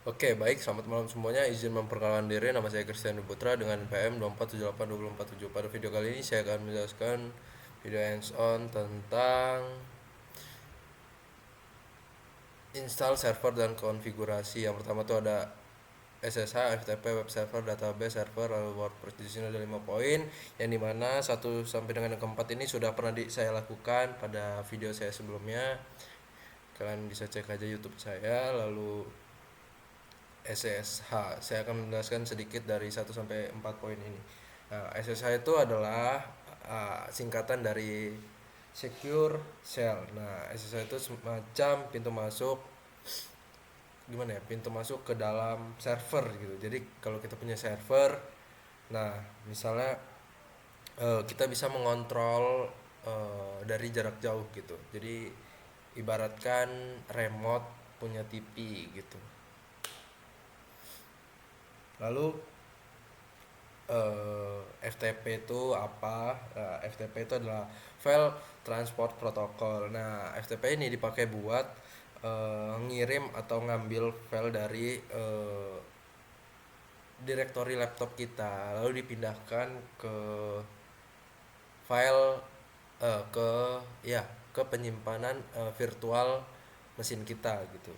Oke, baik. Selamat malam semuanya. Izin memperkenalkan diri. Nama saya Christian Putra dengan PM 24782047. Pada video kali ini saya akan menjelaskan video hands-on tentang install server dan konfigurasi. Yang pertama tuh ada SSH, FTP, web server, database server, lalu WordPress. Di sini ada 5 poin yang dimana satu sampai dengan yang keempat ini sudah pernah saya lakukan pada video saya sebelumnya. Kalian bisa cek aja YouTube saya. Lalu SSH. Saya akan menjelaskan sedikit dari 1 sampai 4 poin ini. Nah, SSH itu adalah singkatan dari Secure Shell. Nah, SSH itu semacam pintu masuk, gimana ya? Pintu masuk ke dalam server gitu. Jadi kalau kita punya server, nah misalnya kita bisa mengontrol dari jarak jauh gitu. Jadi ibaratkan remote punya TV gitu. Lalu FTP itu apa? FTP itu adalah File Transport Protocol. Nah, FTP ini dipakai buat ngirim atau ngambil file dari direktori laptop kita, lalu dipindahkan ke file ke ya ke penyimpanan virtual mesin kita gitu.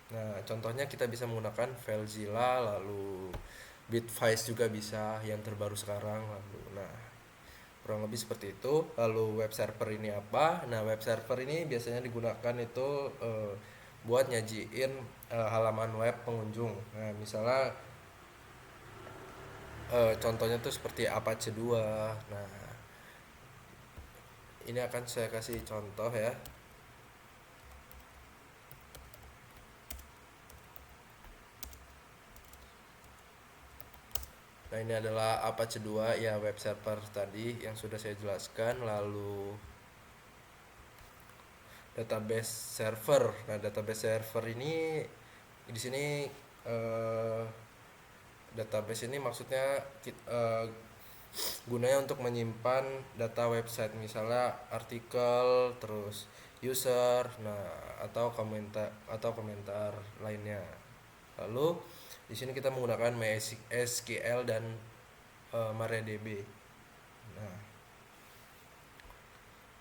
Nah, contohnya kita bisa menggunakan FileZilla, lalu Bitwise juga bisa yang terbaru sekarang lalu. Nah, kurang lebih seperti itu. Lalu web server ini apa? Nah, web server ini biasanya digunakan itu buat nyajiin halaman web pengunjung. Nah, misalnya contohnya tuh seperti Apache 2. Nah, ini akan saya kasih contoh ya. Nah, ini adalah Apache 2 ya, web server tadi yang sudah saya jelaskan. Lalu database server. Nah, database server ini di sini eh, database ini maksudnya gunanya untuk menyimpan data website, misalnya artikel, terus user, nah atau komentar lainnya. Lalu di sini kita menggunakan MySQL dan MariaDB. Nah,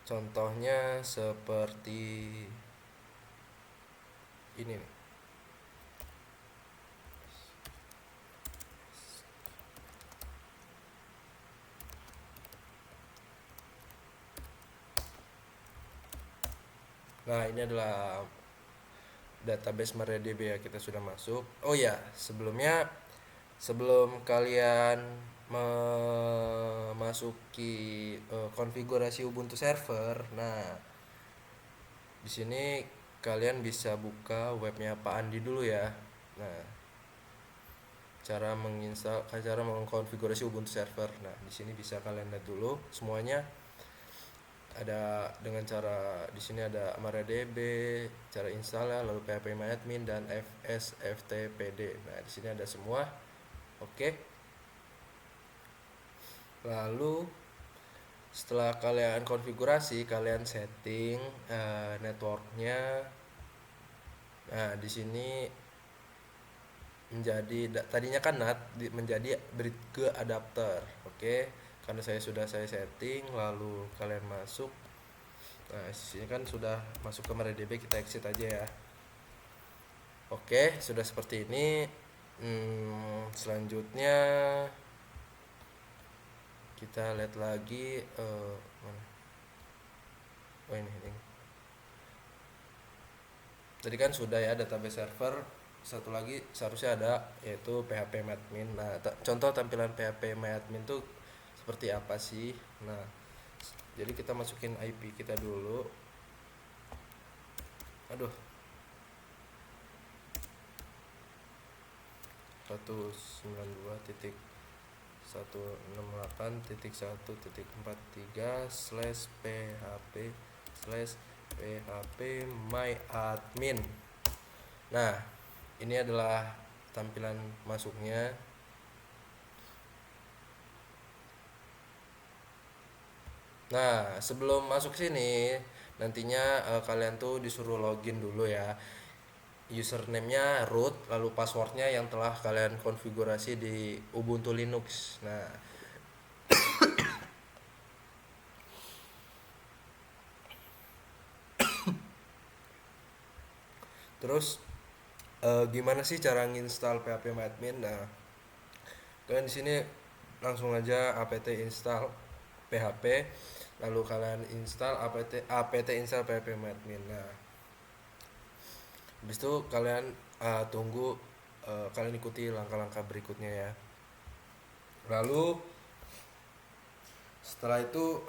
contohnya seperti ini nih. Nah, ini adalah database MariaDB ya, kita sudah masuk. Oh ya, sebelum kalian memasuki konfigurasi Ubuntu server, nah di sini kalian bisa buka webnya Pak Andi dulu ya. Nah, cara mengkonfigurasi Ubuntu server. Nah, di sini bisa kalian lihat dulu semuanya. Ada dengan cara di sini ada MariaDB, cara install ya, lalu phpMyAdmin dan fsftpd. Nah, di sini ada semua. Oke. Lalu setelah kalian konfigurasi, kalian setting networknya. Nah, di sini tadinya kan NAT menjadi bridge adapter. Oke, karena saya setting, lalu kalian masuk. Nah, sini kan sudah masuk ke MariaDB, kita exit aja ya. Oke, sudah seperti ini. Selanjutnya kita lihat lagi mana? Oh, ini. Tadi kan sudah ya database server. Satu lagi seharusnya ada, yaitu phpMyAdmin. Nah, contoh tampilan phpMyAdmin tuh seperti apa sih? Nah, jadi kita masukin IP kita dulu. Aduh, 192.168.1.3/php/php myadmin. Nah, ini adalah tampilan masuknya. Nah, sebelum masuk sini, nantinya kalian tuh disuruh login dulu ya. username-nya root, lalu passwordnya yang telah kalian konfigurasi di Ubuntu Linux. Nah, terus gimana sih cara nginstal php-admin? Nah, kalian di sini langsung aja apt install php, lalu kalian install apt install php-admin. Nah, habis itu kalian tunggu, kalian ikuti langkah-langkah berikutnya ya. Lalu setelah itu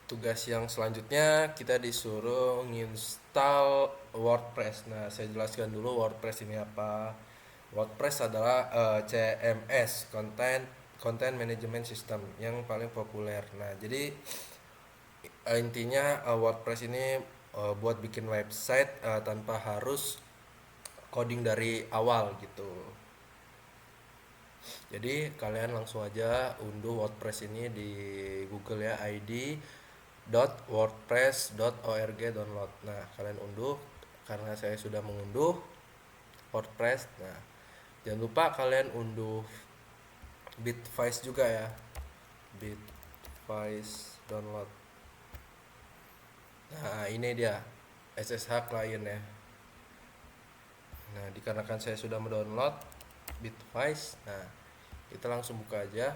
tugas yang selanjutnya kita disuruh nginstal WordPress. Nah, saya jelaskan dulu WordPress ini apa. WordPress adalah CMS, Content Management System, yang paling populer. Nah, jadi intinya WordPress ini buat bikin website tanpa harus coding dari awal gitu. Jadi kalian langsung aja unduh WordPress ini di Google ya, id.wordpress.org download. Nah, kalian unduh karena saya sudah mengunduh WordPress. Nah, jangan lupa kalian unduh Bitwise juga ya. Bitwise download. Nah, ini dia SSH client ya. Nah, dikarenakan saya sudah mendownload Bitwise, nah kita langsung buka aja.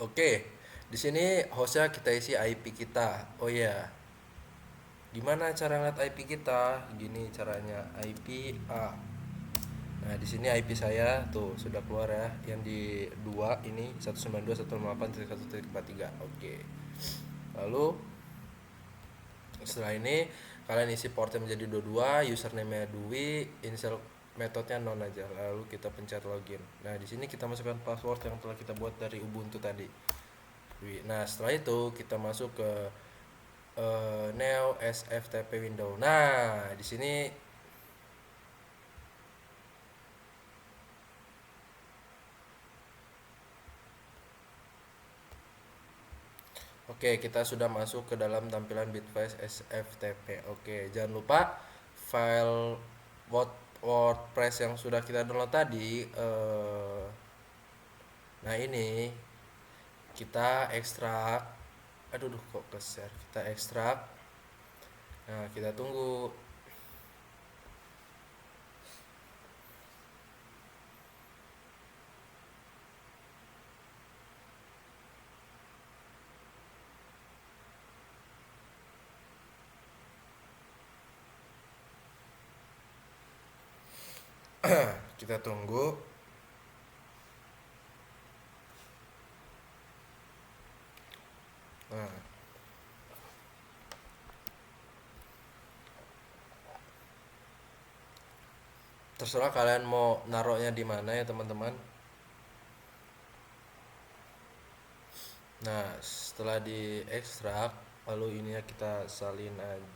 Oke, di sini hostnya kita isi IP kita. Oh ya, gimana cara ngeliat IP kita? Gini caranya, IP A. Nah, di sini IP saya tuh sudah keluar ya, yang di 2 ini 192.168.1.43. Oke. Lalu setelah ini kalian isi portnya menjadi 22, username-nya Dwi, initial metodenya non aja. Lalu kita pencet login. Nah, di sini kita masukkan password yang telah kita buat dari Ubuntu tadi. Nah, setelah itu kita masuk ke Neo SFTP window. Nah, di sini oke, kita sudah masuk ke dalam tampilan Bitwise SFTP. Oke, jangan lupa file WordPress yang sudah kita download tadi. Nah, ini kita ekstrak. Aduh, kok ke share. Kita ekstrak. Nah, kita tunggu. Kita tunggu. Nah, terserah kalian mau naruhnya di mana ya, teman-teman. Nah, setelah diekstrak, lalu ininya kita salin aja.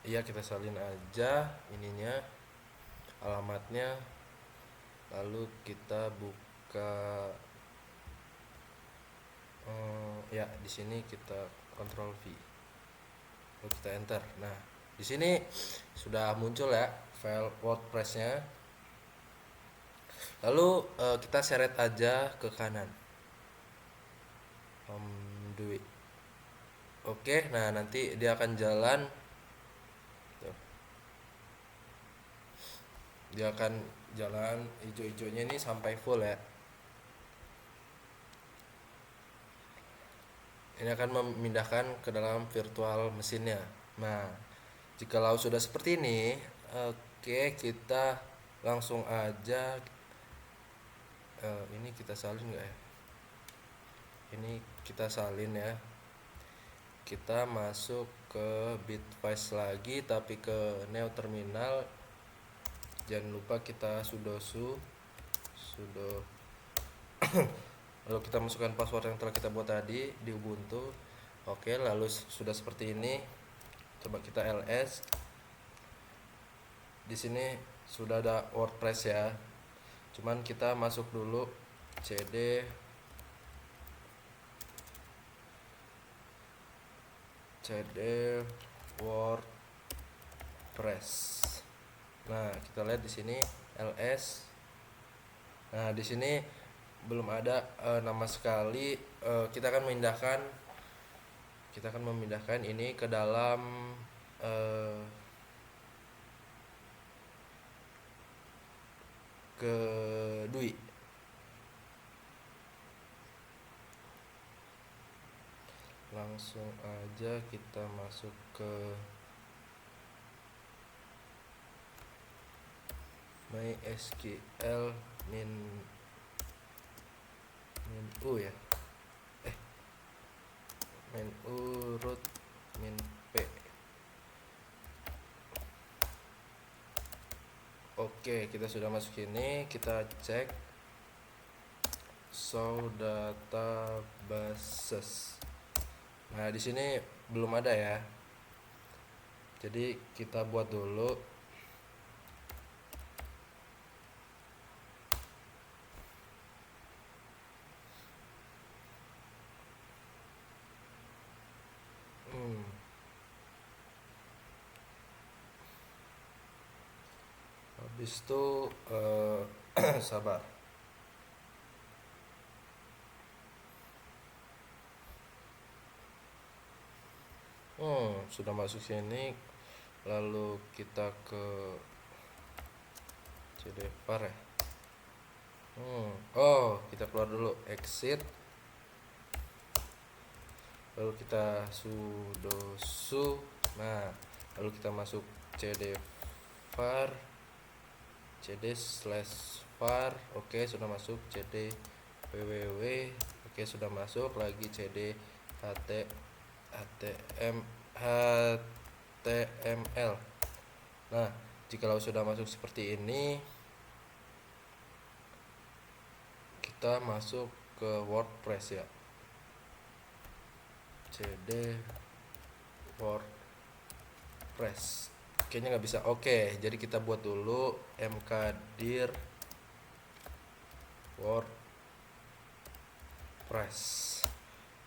Iya, kita salin aja ininya, alamatnya. Lalu kita buka, ya di sini kita Ctrl V. Lalu kita enter. Nah, di sini sudah muncul ya file WordPress-nya. Lalu kita seret aja ke kanan. Dwi. Oke, nah nanti dia akan jalan. Tuh. Dia akan jalan hijau-hijaunya ini sampai full ya. Ini akan memindahkan ke dalam virtual mesinnya. Nah, jikalau sudah seperti ini, oke, kita langsung aja. Ini kita salin nggak ya? Ini kita salin ya. Kita masuk ke Bitwise lagi, tapi ke Neo Terminal. Jangan lupa kita sudo lalu kita masukkan password yang telah kita buat tadi di Ubuntu. Oke, lalu sudah seperti ini. Coba kita ls. Di sini sudah ada WordPress ya. cuman kita masuk dulu cd WordPress. Nah, kita lihat di sini ls. Nah, di sini belum ada nama sekali. Kita akan memindahkan ini ke dalam ke Dwi. Langsung aja kita masuk ke MySQL min u ya, min u root min p. Oke, kita sudah masuk ini, kita cek show databases. Nah, di sini belum ada ya. Jadi kita buat dulu. Habis itu sabar. Sudah masuk sini, lalu kita ke cdvar ya. Kita keluar dulu, exit, lalu kita sudo su. Nah, lalu kita masuk cdvar, cd/var. Oke, sudah masuk. Cd www. Oke, sudah masuk. Lagi cd html. Nah, jikalau sudah masuk seperti ini, kita masuk ke WordPress ya. cd WordPress. Kayaknya nggak bisa. Oke, jadi kita buat dulu mkdir WordPress.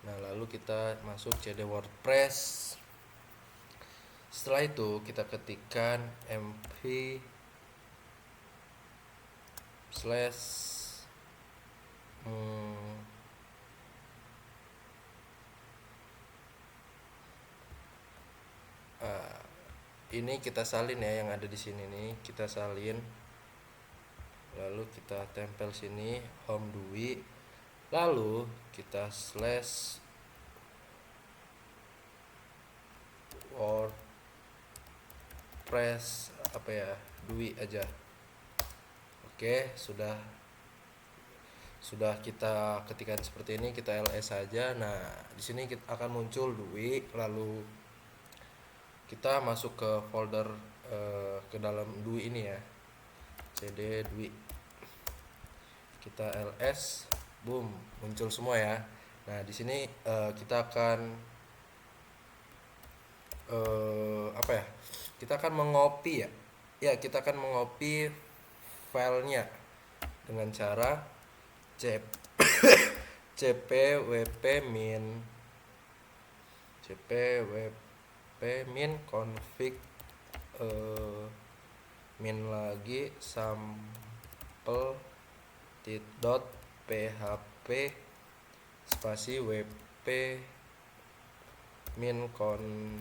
Nah, lalu kita masuk cd WordPress. Setelah itu kita ketikkan mv slash ini kita salin ya, yang ada di sini nih kita salin, lalu kita tempel sini home Dwi, lalu kita slash WordPress apa ya, Dwi aja. Oke, sudah kita ketikkan seperti ini, kita ls saja. Nah, di sini kita akan muncul Dwi, lalu kita masuk ke folder ke dalam Dwi ini ya, cd Dwi, kita ls, boom, muncul semua ya. Nah, di sini kita akan kita akan mengopi kita akan mengopi filenya dengan cara cpwp min config min lagi sample.php spasi wp min config.php,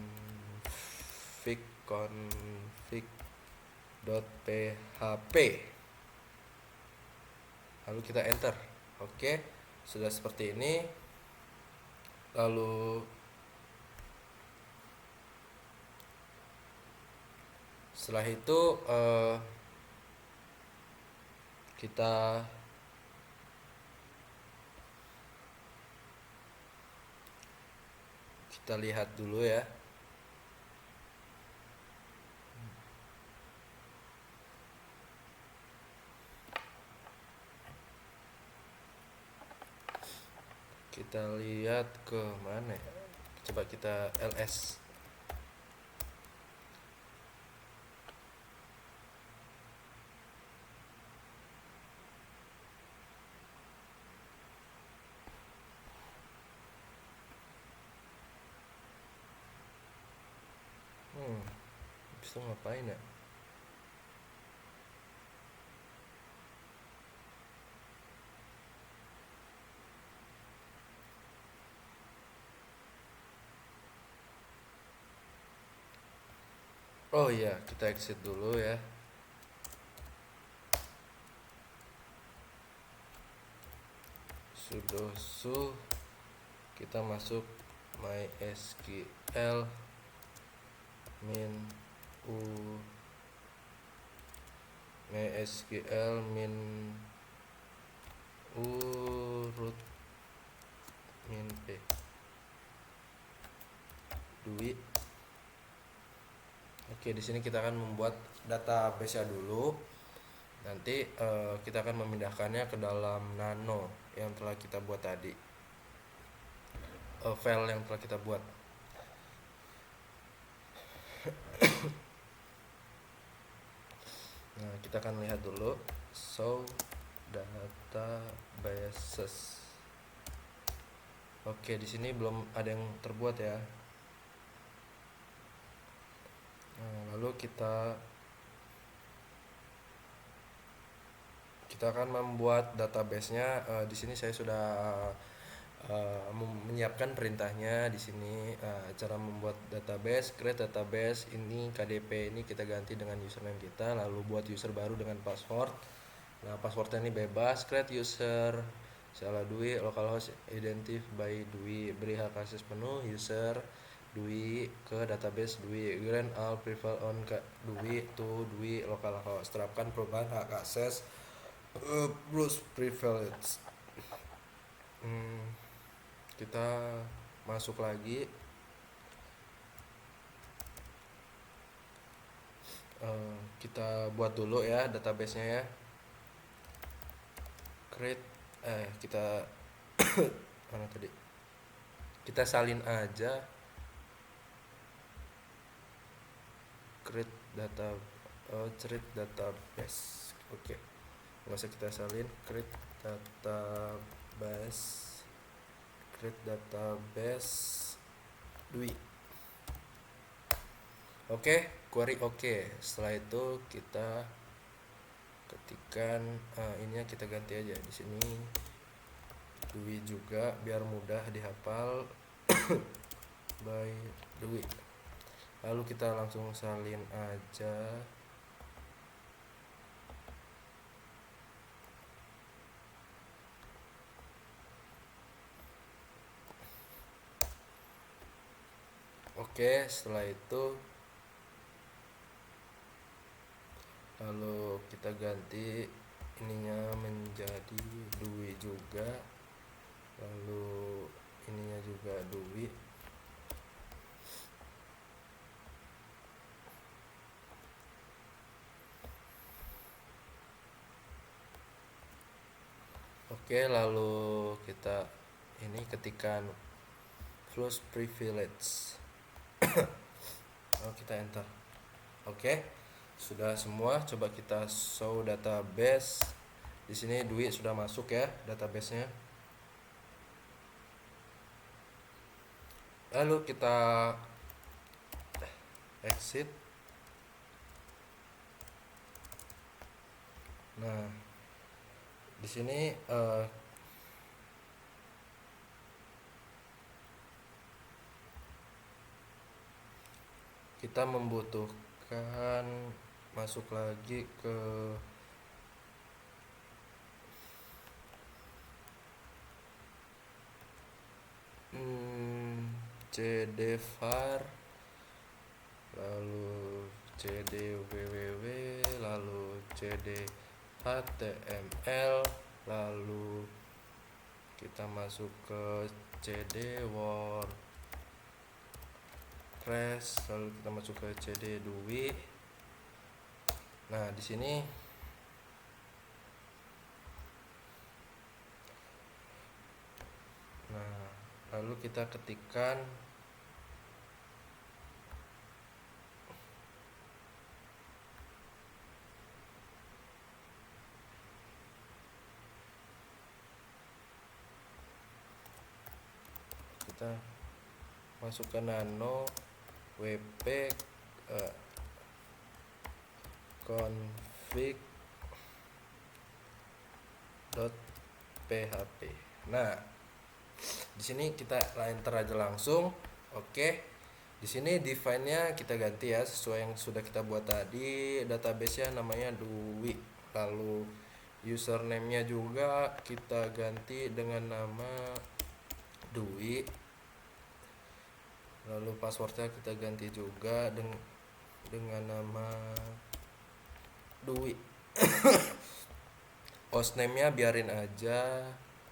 lalu kita enter. Oke, sudah seperti ini. Lalu setelah itu kita lihat dulu ya. Kita lihat ke mana ya? Coba kita ls. itu ngapain ya? Oh iya, kita exit dulu ya. Sudo su, kita masuk MySQL min u MySQL min u root min p Dwi. Oke, di sini kita akan membuat database-nya dulu. Nanti kita akan memindahkannya ke dalam nano yang telah kita buat tadi. File yang telah kita buat. Nah, kita akan lihat dulu show databases. Oke, di sini belum ada yang terbuat ya. Nah, lalu kita akan membuat database-nya. Di sini saya sudah menyiapkan perintahnya di sini. Cara membuat database, create database, ini KDP ini kita ganti dengan username kita, lalu buat user baru dengan password. Nah, passwordnya ini bebas, create user salah Dwi, localhost identify by Dwi, beri hak akses penuh user Dwi ke database Dwi, grant all privilege on Dwi to Dwi localhost, terapkan perubahan hak akses Bruce privilege. Kita masuk lagi, kita buat dulu ya database-nya ya. Create kita mana tadi, kita salin aja create database. Oke, nggak usah kita salin, create database Dwi. Oke, query oke. Setelah itu kita ketikkan ininya, kita ganti aja di sini Dwi juga biar mudah dihafal. By Dwi. Lalu kita langsung salin aja. Oke, setelah itu lalu kita ganti ininya menjadi Dwi juga, lalu ininya juga Dwi. Oke, lalu kita ini ketikkan flush privilege. Kita enter. Oke, sudah semua. Coba kita show database. Di sini Dwi sudah masuk ya database-nya. Lalu kita exit. Nah, di sini kita membutuhkan masuk lagi ke cdvar, lalu cd www, lalu cd html, lalu kita masuk ke cd wordpress, lalu kita masuk ke cd Dwi. Nah, di sini lalu kita ketikkan kita masuk ke nano wp config.php. Nah, di sini kita enter aja langsung. Oke. Di sini define-nya kita ganti ya sesuai yang sudah kita buat tadi. Database-nya namanya Dwi. Lalu username-nya juga kita ganti dengan nama Dwi. Lalu password-nya kita ganti juga dengan nama Dwi. Hostname-nya biarin aja,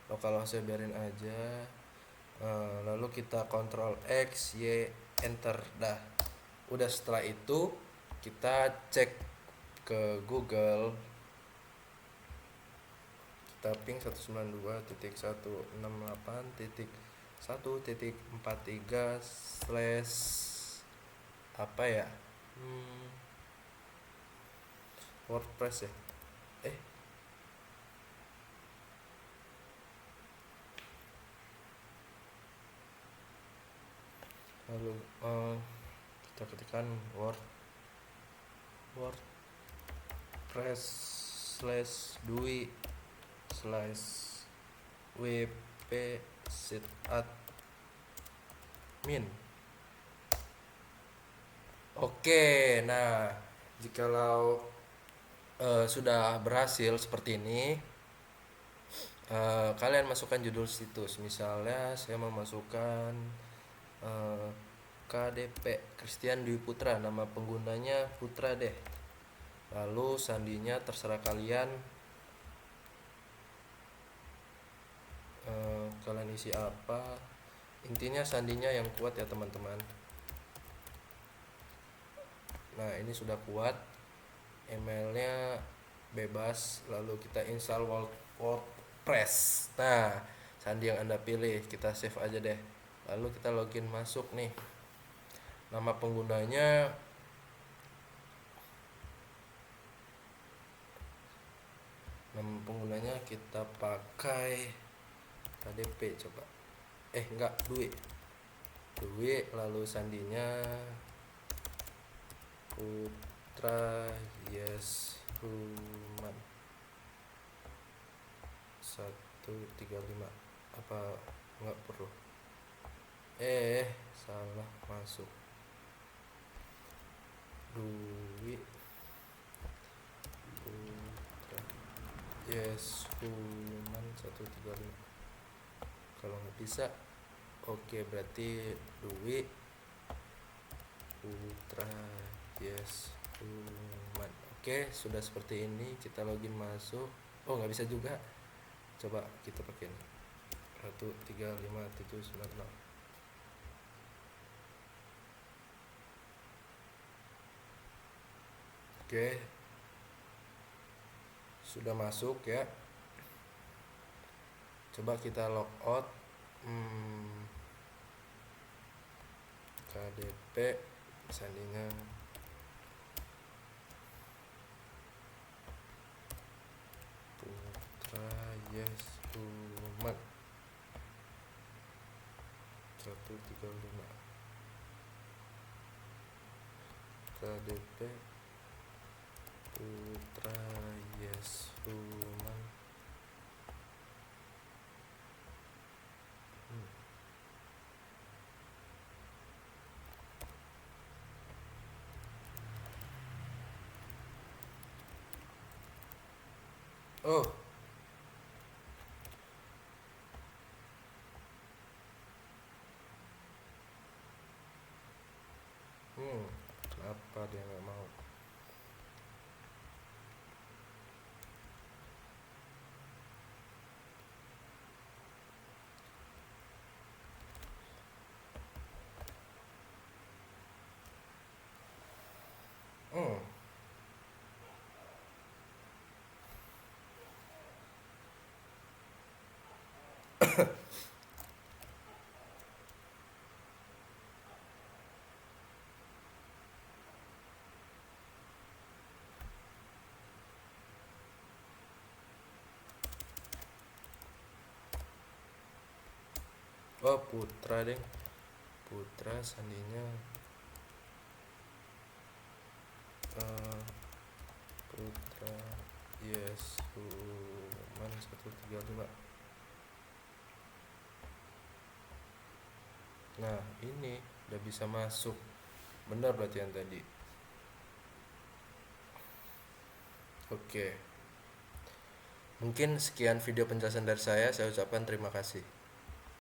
localhost-nya biarin aja. Lalu kita Ctrl X Y enter. Dah. Udah, setelah itu kita cek ke Google, kita ping 192.168.1.43 slash apa ya, WordPress ya, lalu kita ketikkan WordPress slash dui slash wp admin. Oke, nah jikalau sudah berhasil seperti ini, kalian masukkan judul situs. Misalnya saya memasukkan KDP Christian Dwi Putra, nama penggunanya Putra deh. Lalu sandinya terserah kalian, kalian isi apa, intinya sandinya yang kuat ya teman-teman. Nah, ini sudah kuat, emailnya bebas. Lalu kita install WordPress. Nah, sandi yang Anda pilih kita save aja deh. Lalu kita login masuk nih. Nama penggunanya kita pakai KDP coba. Enggak, Dwi. Lalu sandinya Putra Yes Human 135. Apa enggak perlu? Salah masuk. Dwi Putra Yes Human 135. Kalau nggak bisa, oke, berarti Dwi Putra Yes Human. Oke, sudah seperti ini. Kita login masuk. Nggak bisa juga. Coba kita pakai ini 135.796. Oke, sudah masuk ya. Coba kita logout. KDP sandinya Putra Yes Human 135. KDP Putra Yes Human. Kenapa dia nggak mau? Putra deh. Putra sandinya yes Human 135. Nah ini udah bisa masuk, benar berarti yang tadi. Oke, mungkin sekian video penjelasan dari saya ucapkan terima kasih.